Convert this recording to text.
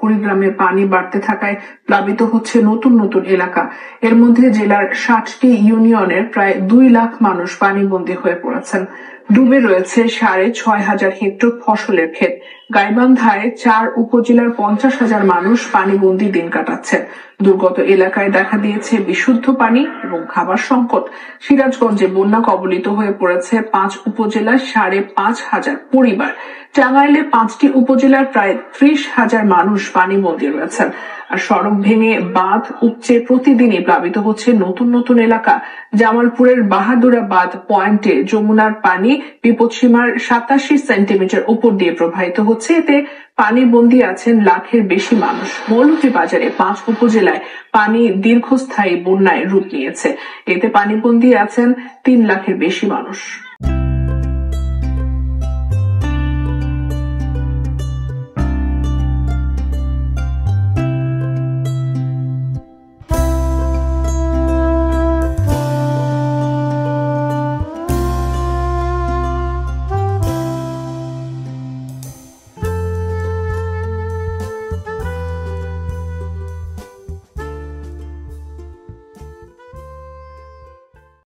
কুড়িগ্রামে পানি বাড়তে থাকায় প্লাবিত হচ্ছে নতুন নতুন এলাকা। এর মধ্যে জেলার 60টি ইউনিয়নের প্রায় 2 লাখ মানুষ পানিবন্দী হয়ে পড়েছেন। ডুবে রয়েছে 6,500 হেক্টর ফসলের ক্ষেত। গাইবান্ধায় 4 উপজেলার 50,000 মানুষ পানিবন্দী দিন কাটাচ্ছে। দুর্গত এলাকায় দেখা দিয়েছে বিশুদ্ধ পানি এবং খাবার সংকট। সিরাজগঞ্জে বন্যা কবলিত হয়ে পড়েছে 5 উপজেলার 5,500 পরিবার। টাঙ্গাইলে 5টি উপজেলার প্রায় 30,000 মানুষ পানিবন্দী রয়েছেন। আর সড়ক ভেঙে বাঁধ উপচে প্রতিদিনই প্লাবিত হচ্ছে নতুন নতুন এলাকা। জামালপুরের বাহাদুরা বাঁধ পয়েন্টে যমুনার পানি বিপদসীমার 87 সেন্টিমিটার উপর দিয়ে প্রবাহিত হচ্ছে। এতে পানিবন্দী আছেন লাখের বেশি মানুষ। মৌলভীবাজারে 5 উপজেলায় পানি দীর্ঘস্থায়ী বন্যায় রূপ নিয়েছে। এতে পানিবন্দী আছেন 3 লাখের বেশি মানুষ।